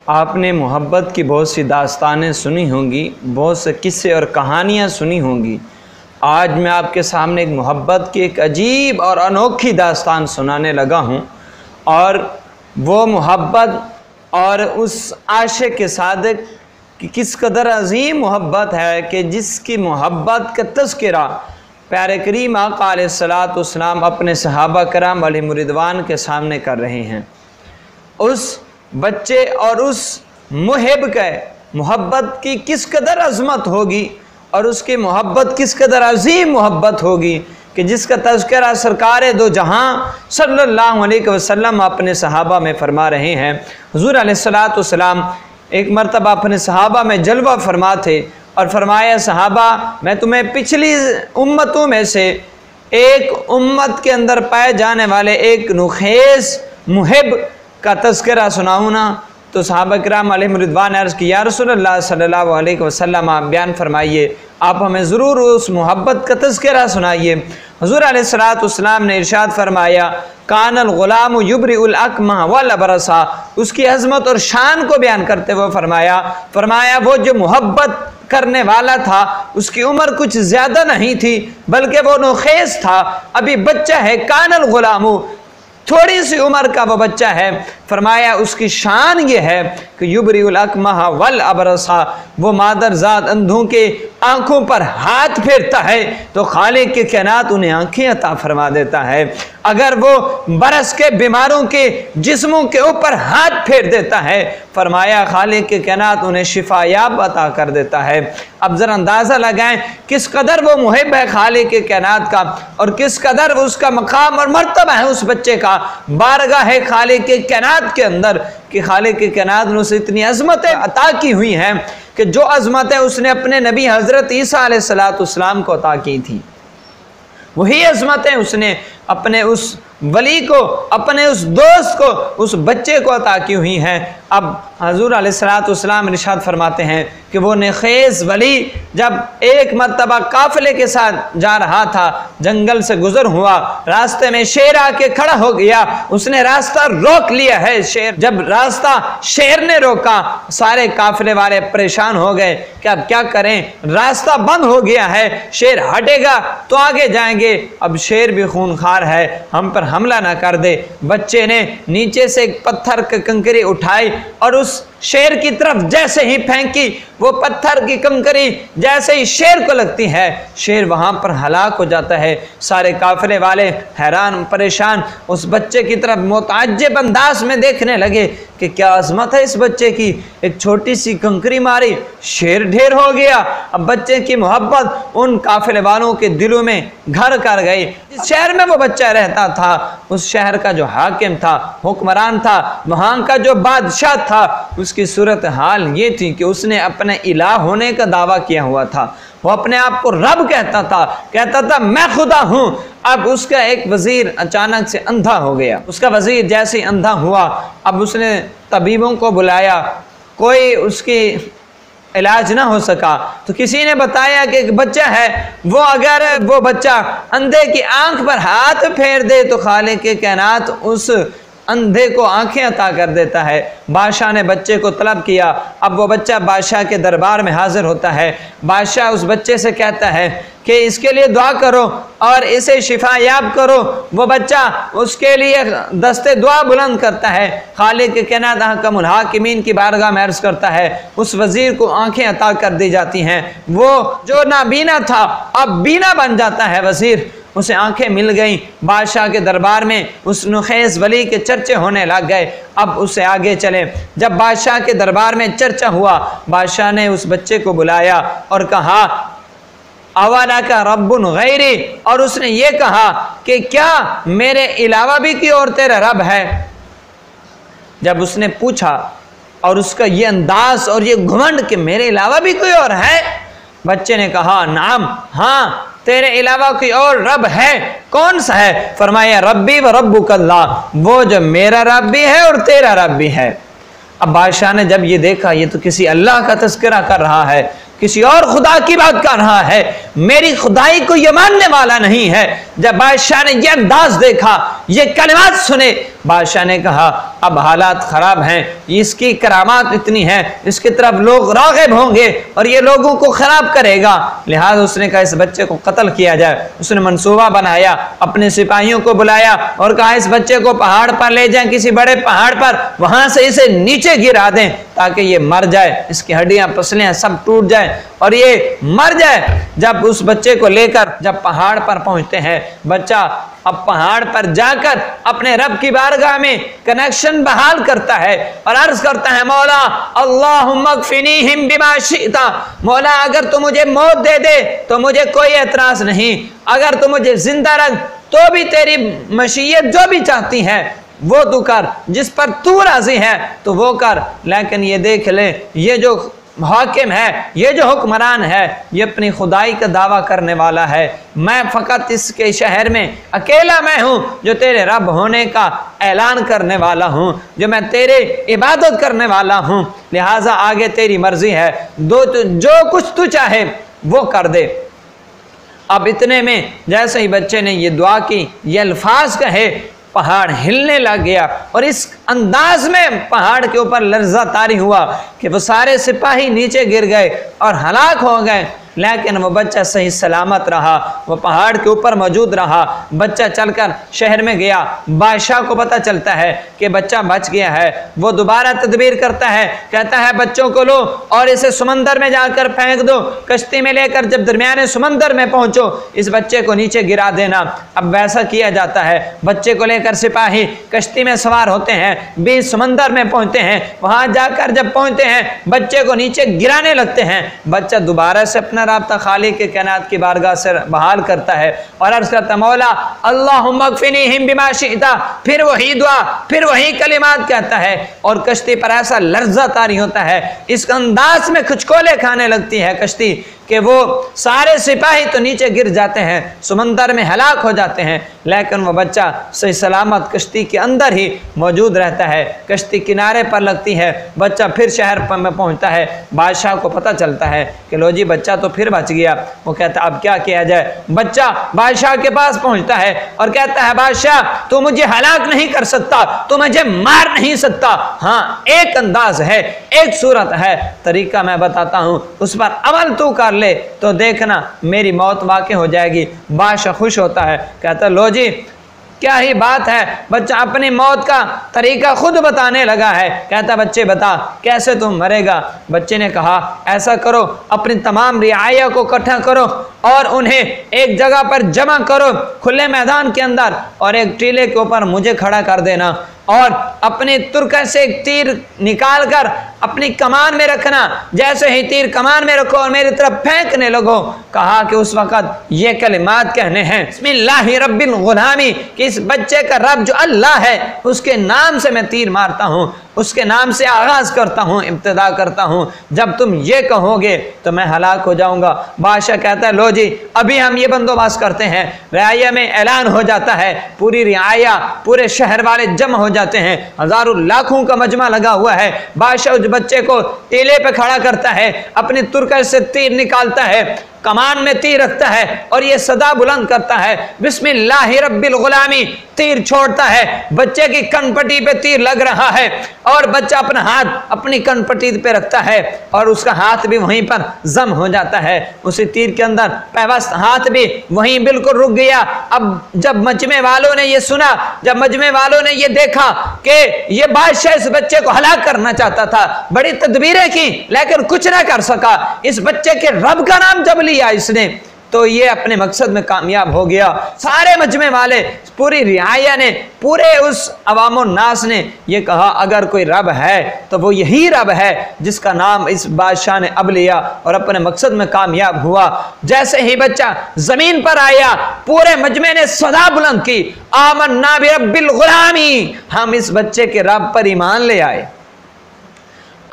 आपने मोहब्बत की बहुत सी दास्तानें सुनी होंगी, बहुत से किस्से और कहानियाँ सुनी होंगी। आज मैं आपके सामने एक मोहब्बत की एक अजीब और अनोखी दास्तान सुनाने लगा हूँ, और वो मोहब्बत और उस आशिक के सादिक की किस कदर अजीम मोहब्बत है कि जिसकी मोहब्बत का तज़किरा प्यारे करीम आका अलैहिस्सलातु वस्सलाम अपने सहाबा कराम अलैहिमुर्रिदवान के सामने कर रहे हैं। उस बच्चे और उस मुहिब के मोहब्बत की किस कदर अज़मत होगी और उसकी मोहब्बत किस कदर अजीम मोहब्बत होगी कि जिसका तज़किरा सरकार दो जहां सल्लल्लाहु अलैहि वसल्लम अपने सहाबा में फरमा रहे हैं। हुज़ूर अलैहिस्सलातु वस्सलाम एक मरतबा अपने सहाबा में जलवा फरमा थे और फरमाया, सहाबा मैं तुम्हें पिछली उम्मतों में से एक उम्मत के अंदर पाए जाने वाले एक नुखेस मुहिब का तज़किरा सुनाऊँ ना। तो सहाबा किराम अलैहिमुर्रिदवान अर्ज़ की, या रसूलल्लाह सल्लल्लाहु अलैहि वसल्लम आप बयान फरमाइए, आप हमें ज़रूर उस मोहब्बत का तज़किरा सुनाइए। हुज़ूर अलैहिस्सलातु वस्सलाम ने इरशाद फरमाया, कानल गुलाम युब्रिउल अकमा वल अबरसा। उसकी अज़मत और शान को बयान करते हुए फरमाया वो जो मोहब्बत करने वाला था उसकी उम्र कुछ ज़्यादा नहीं थी, बल्कि वो नुखेस था, अभी बच्चा है। कानल गुलामु, थोड़ी सी उम्र का वो बच्चा है। फरमाया उसकी शान ये है कि युब्रिउल अकमह वल अबरसा, वो मादरजात अंधों के आँखों पर हाथ फेरता है तो खालिक के कायनात उन्हें आँखें अता फरमा देता है। अगर वो बरस के बीमारों के जिस्मों के ऊपर हाथ फेर देता है, फरमाया खालिक के कायनात उन्हें शिफायाब अता कर देता है। अब ज़रा अंदाज़ा लगाएं किस कदर वो मुहिब है खालिक के कायनात का, और किस कदर उसका मकाम और मर्तबा है उस बच्चे का बारगाह है खालिक के कायनात के अंदर, कि खालिक के कायनात ने उसे इतनी अज़मतें अता की हुई हैं कि जो अज़मतें उसने अपने नबी हज़रत ईसा अलैहिस्सलाम को अता की थी, वही अज़मतें उसने अपने उस वली को, अपने उस दोस्त को, उस बच्चे को अता की हुई हैं। अब हज़ूर अलैहिस्सलातु वस्सलाम इरशाद फरमाते हैं कि वो नेखेज़ वली जब एक मरतबा काफ़िले के साथ जा रहा था, जंगल से गुज़र हुआ, रास्ते में शेर आके खड़ा हो गया, उसने रास्ता रोक लिया है। शेर जब रास्ता शेर ने रोका, सारे काफ़िले वाले परेशान हो गए कि अब क्या करें, रास्ता बंद हो गया है, शेर हटेगा तो आगे जाएंगे, अब शेर भी खूनखार है, हम पर हमला ना कर दे। बच्चे ने नीचे से एक पत्थर की कंकरी उठाई और उस शेर की तरफ जैसे ही फेंकी, वो पत्थर की कंकरी जैसे ही शेर को लगती है, शेर वहां पर हलाक हो जाता है। सारे काफिले वाले हैरान परेशान उस बच्चे की तरफ मुताज्जिब अंदाज में देखने लगे कि क्या अज़मत है इस बच्चे की, एक छोटी सी कंकरी मारी, शेर ढेर हो गया। अब बच्चे की मोहब्बत उन काफिले वालों के दिलों में घर कर गई। जिस शहर में वो बच्चा रहता था, उस शहर का जो हाकिम था, हुक्मरान था, वहाँ का जो बादशाह था, उसकी सूरत हाल ये थी कि उसने अपने इलाह होने का दावा किया हुआ था। वो अपने आप को रब कहता था मैं खुदा हूँ। अब उसका एक वजीर अचानक से अंधा हो गया। उसका वजीर जैसे ही अंधा हुआ, अब उसने तबीबों को बुलाया, कोई उसकी इलाज ना हो सका, तो किसी ने बताया कि एक बच्चा है, वो अगर वो बच्चा अंधे की आंख पर हाथ फेर दे तो खालिक के कायनात उस अंधे को आंखें अता कर देता है। बादशाह ने बच्चे को तलब किया। अब वो बच्चा बादशाह के दरबार में हाजिर होता है। बादशाह उस बच्चे से कहता है कि इसके लिए दुआ करो और इसे शिफायाब करो। वो बच्चा उसके लिए दस्ते दुआ बुलंद करता है। खालिक के कायनात अहकमुल हाकिमीन की बारगाह में अर्ज़ करता है, उस वज़ीर को आंखें अता कर दी जाती हैं। वो जो नाबीना था अब बीना बन जाता है वज़ीर, उसे आंखें मिल गईं। बादशाह के दरबार में उस नुखेज़ वली के चर्चे होने लग गए। अब उसे आगे चले। जब बादशाह के दरबार में चर्चा हुआ, बादशाह ने उस बच्चे को बुलाया और कहा अवाला का रब्बुन गैरी, और उसने ये कहा कि क्या मेरे अलावा भी कोई और तेरा रब है। जब उसने पूछा और उसका ये अंदाज और ये घमंड कि मेरे अलावा भी कोई और है, बच्चे ने कहा नाम, हाँ तेरे अलावा कोई और रब है। कौन सा है? फरमाया रब्बी व रब्बुकल्लाह, वो जो मेरा रब भी है और तेरा रब भी है। अब बादशाह ने जब ये देखा, ये तो किसी अल्लाह का तज़किरा कर रहा है, किसी और खुदा की बात कर रहा है, मेरी खुदाई को ये मानने वाला नहीं है। जब बादशाह ने ये अंदाज देखा, ये कलिमात सुने, बादशाह ने कहा अब हालात ख़राब हैं, इसकी करामात इतनी है, इसकी तरफ लोग राग़िब होंगे और ये लोगों को ख़राब करेगा। लिहाजा उसने कहा इस बच्चे को कत्ल किया जाए। उसने मंसूबा बनाया, अपने सिपाहियों को बुलाया और कहा इस बच्चे को पहाड़ पर ले जाएं, किसी बड़े पहाड़ पर, वहां से इसे नीचे गिरा दें ताकि ये मर जाए, इसकी हड्डियां पसलियां सब टूट जाए और ये मर जाए। जब उस बच्चे को लेकर जब पहाड़ पर पहुंचते हैं, बच्चा अब पहाड़ पर जाकर अपने रब की बारगाह में कनेक्शन बहाल करता है और अर्ज करता है मौला अल्लाहुम्मा क़फ़िनीहिम बिमा शिअता, मौला अगर तू मुझे मौत दे दे तो मुझे कोई एतराज नहीं, अगर तू मुझे जिंदा रख तो भी तेरी मशीयत जो भी चाहती है वो तू कर, जिस पर तू राजी है तो वो कर। लेकिन ये देख ले, ये जो हाकिम है, ये जो हुक्मरान है, ये अपनी खुदाई का दावा करने वाला है। मैं फ़कत इसके शहर में अकेला मैं हूँ जो तेरे रब होने का ऐलान करने वाला हूँ, जो मैं तेरे इबादत करने वाला हूँ, लिहाजा आगे तेरी मर्जी है, जो कुछ तू चाहे वो कर दे। अब इतने में जैसे ही बच्चे ने ये दुआ की, ये अल्फाज कहे, पहाड़ हिलने लग गया और इस अंदाज में पहाड़ के ऊपर लर्जा तारी हुआ कि वो सारे सिपाही नीचे गिर गए और हलाक हो गए। लेकिन वो बच्चा सही सलामत रहा, वो पहाड़ के ऊपर मौजूद रहा। बच्चा चलकर शहर में गया, बादशाह को पता चलता है कि बच्चा बच गया है। वो दोबारा तदबीर करता है, कहता है बच्चों को लो और इसे समंदर में जाकर फेंक दो, कश्ती में लेकर जब दरमियाने समंदर में पहुंचो इस बच्चे को नीचे गिरा देना। अब वैसा किया जाता है, बच्चे को लेकर सिपाही कश्ती में सवार होते हैं, बीच समंदर में पहुंचते हैं। वहां जाकर जब पहुंचते हैं बच्चे को नीचे गिराने लगते हैं। बच्चा दोबारा से अपना राब्ता खालिक के कायनात की बारगाह से बहाल करता है और अर्ज करता मौला अल्लाहुम्मा क़फ़िनीहिम बिमा शिअता, फिर वही दुआ, फिर वही कलिमात कहता है और कश्ती पर ऐसा लर्जा तारी होता है, इस अंदाज में खुचकोले खाने लगती है कश्ती कि वो सारे सिपाही तो नीचे गिर जाते हैं, समंदर में हलाक हो जाते हैं। लेकिन वो बच्चा सही सलामत कश्ती के अंदर ही मौजूद रहता है। कश्ती किनारे पर लगती है, बच्चा फिर शहर पर में पहुंचता है। बादशाह को पता चलता है कि लो जी बच्चा तो फिर बच गया। वो कहता अब क्या किया जाए। बच्चा बादशाह के पास पहुंचता है और कहता है बादशाह तू मुझे हलाक नहीं कर सकता, तू मुझे मार नहीं सकता। हाँ एक अंदाज है, एक सूरत है, तरीका मैं बताता हूँ, उस पर अमल तू कर ले तो देखना मेरी मौत वाक़ई हो जाएगी। बादशाह खुश होता है, कहता लो जी क्या ही बात है। बच्चा अपनी मौत का तरीका खुद बताने लगा है। कहता बच्चे बता कैसे तुम मरेगा। बच्चे ने कहा ऐसा करो, अपनी तमाम रियाया को इकट्ठा करो और उन्हें एक जगह पर जमा करो खुले मैदान के अंदर और एक टीले के ऊपर मुझे खड़ा कर देना और अपने तुरका से एक तीर निकाल कर अपनी कमान में रखना। जैसे ही तीर कमान में रखो और मेरी तरफ फेंकने लगो। कहा कि उस वक़्त ये कलिमात कहने हैं बिस्मिल्लाहि रब्बिल गुलामी, कि इस बच्चे का रब जो अल्लाह है उसके नाम से मैं तीर मारता हूँ, उसके नाम से आगाज करता हूँ, इब्तिदा करता हूँ। जब तुम ये कहोगे तो मैं हलाक हो जाऊंगा। बादशाह कहता है लो जी अभी हम ये बंदोबस्त करते हैं। रियाया में ऐलान हो जाता है, पूरी रियाया पूरे शहर वाले जमा हो जाते हैं, हजारों लाखों का मजमा लगा हुआ है। बादशाह उस बच्चे को टीले पे खड़ा करता है, अपनी तुरकश से तीर निकालता है, कमान में तीर रखता है और ये सदा बुलंद करता है बिस्मिल्लाहि रब्बिल गुलामी। तीर छोड़ता है, बच्चे की कनपट्टी पे तीर लग रहा है और बच्चा अपना हाथ अपनी कनपट्टी पे रखता है और उसका हाथ भी वहीं पर जम हो जाता है। उसी तीर के अंदर पैवस्त हाथ भी वहीं बिल्कुल रुक गया। अब जब मजमे वालों ने ये सुना, जब मजमे वालों ने ये देखा कि ये बादशाह इस बच्चे को हलाक करना चाहता था, बड़ी तदबीरें की लेकिन कुछ ना कर सका। इस बच्चे के रब का नाम जब लिया इसने तो ये अपने मकसद में कामयाब हो गया। सारे मजमे वाले, पूरी रियाया ने, पूरे उस अवामो नास ने ये कहा अगर कोई रब है तो वो यही रब है जिसका नाम इस बादशाह ने अब लिया और अपने मकसद में कामयाब हुआ। जैसे ही बच्चा जमीन पर आया पूरे मजमे ने सदा बुलंद की आमन्ना बिरब्बिल गुलामी, हम इस बच्चे के रब पर ईमान ले आए।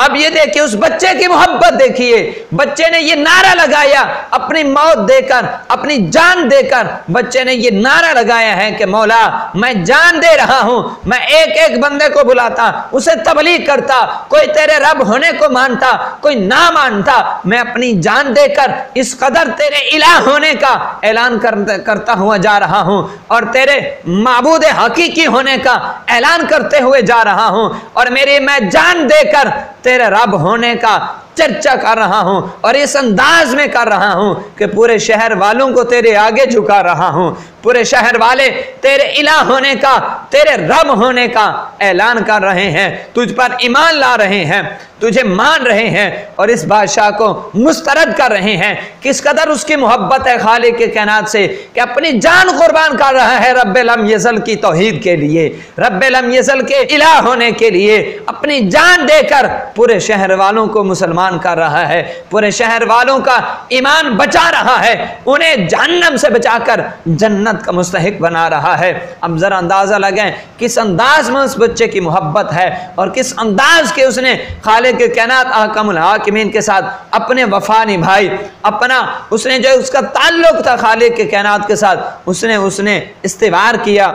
अब ये देखिए उस बच्चे की मोहब्बत देखिए, बच्चे ने ये नारा लगाया अपनी मौत देकर, अपनी जान देकर बच्चे ने ये नारा लगाया है कि मौला मैं जान दे रहा हूं, मैं एक एक बंदे को बुलाता, उसे तबलीग करता, कोई तेरे रब होने को मानता, कोई ना मानता, मैं अपनी जान देकर इस कदर तेरे इलाह होने का ऐलान करता हुआ जा रहा हूं और तेरे माबूद हकीकी होने का ऐलान करते हुए जा रहा हूं और मेरी मैं जान देकर तेरे रब होने का चर्चा कर रहा हूं और इस अंदाज में कर रहा हूं कि पूरे शहर वालों को तेरे आगे झुका रहा हूं, पूरे शहर वाले तेरे इलाह होने का, तेरे रब होने का ऐलान कर रहे हैं, तुझ पर ईमान ला रहे हैं, तुझे मान रहे हैं और इस बादशाह को मुस्तरद कर रहे हैं। किस कदर उसकी मोहब्बत है खालिक के कायनात से कि अपनी जान कुर्बान कर रहा है रब्बे लम यज़ल की तौहीद के लिए, रब्बे लम यज़ल के इलाह होने के लिए अपनी जान देकर पूरे शहर वालों को मुसलमान कर रहा है, पूरे शहर वालों का ईमान बचा रहा है, उन्हें जहन्नम से बचाकर जन्नत का मुस्तहिक बना रहा है। अब जरा अंदाजा लगाएं किस अंदाज में उस बच्चे की मोहब्बत है और किस अंदाज के उसने खालिक के कायनात अहकमुल हाकिमीन के साथ अपने वफा निभाई, अपना उसने जो उसका ताल्लुक था खालिक के कायनात के साथ उसने इस्तेवार किया।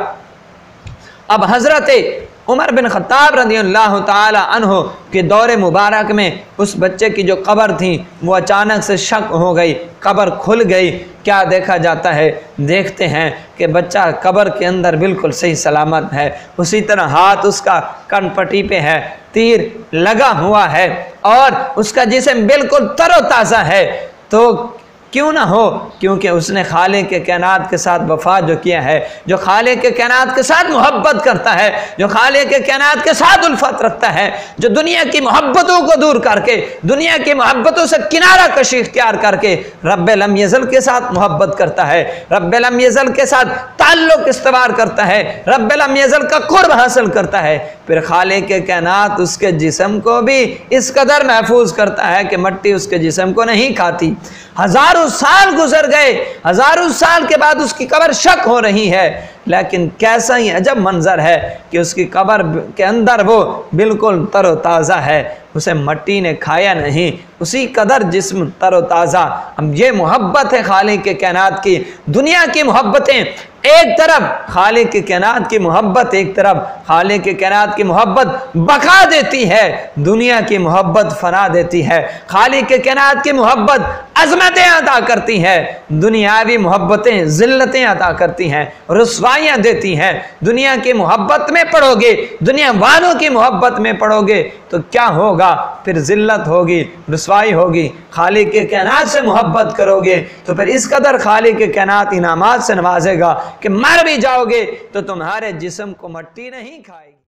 अब हजरत उमर बिन खत्ताब रज़ियल्लाहु ताला अन्हु के दौरे मुबारक में उस बच्चे की जो कब्र थी वो अचानक से शक हो गई, कब्र खुल गई। क्या देखा जाता है, देखते हैं कि बच्चा कब्र के अंदर बिल्कुल सही सलामत है, उसी तरह हाथ उसका कनपट्टी पे है, तीर लगा हुआ है और उसका जिस्म बिल्कुल तरोताज़ा है। तो क्यों ना हो, क्योंकि उसने खालिक के कायनात के साथ वफा जो किया है, जो खालिक के कायनात के साथ मोहब्बत करता है, जो खालिक के कायनात के साथ उल्फत रखता है, जो दुनिया की मोहब्बतों को दूर करके, दुनिया की मोहब्बतों से किनारा कशी इख्तियार करके रब्बे लम यज़ल के साथ मोहब्बत करता है, रब्बे लम यज़ल के साथ ताल्लुक इस्तवार करता है, रब्बे लम यज़ल का कुर्ब हासिल करता है, फिर खालिक के कायनात उसके जिस्म को भी इस कदर महफूज करता है कि मिट्टी उसके जिस्म को नहीं खाती। हजारों साल गुजर गए, हजारों साल के बाद उसकी कब्र शक हो रही है, लेकिन कैसा ही अजब मंजर है कि उसकी कब्र के अंदर वो बिल्कुल तरोताज़ा है, उसे मिट्टी ने खाया नहीं, उसी कदर जिस्म तरोताज़ा। अब ये मोहब्बत है खालिक के कायनात की। दुनिया की मोहब्बतें एक तरफ, खालिक के कायनात की मोहब्बत एक तरफ, खालिक के कायनात की मोहब्बत बका देती है, दुनिया की मोहब्बत फना देती है। खालिक के कायनात की मोहब्बत अज़मतें अता करती है, दुनियावी मोहब्बतें ज़िल्लतें अता करती हैं, रुसवाइयाँ देती हैं। दुनिया की मोहब्बत में पड़ोगे, दुनिया वालों की मोहब्बत में पड़ोगे तो क्या होगा, फिर ज़िल्लत होगी, रुसवाई होगी। खालिक के कायनात से मोहब्बत करोगे तो फिर इस कदर खालिक के कायनात इनामात से नवाजेगा कि मर भी जाओगे तो तुम्हारे जिस्म को मिट्टी नहीं खाएगी।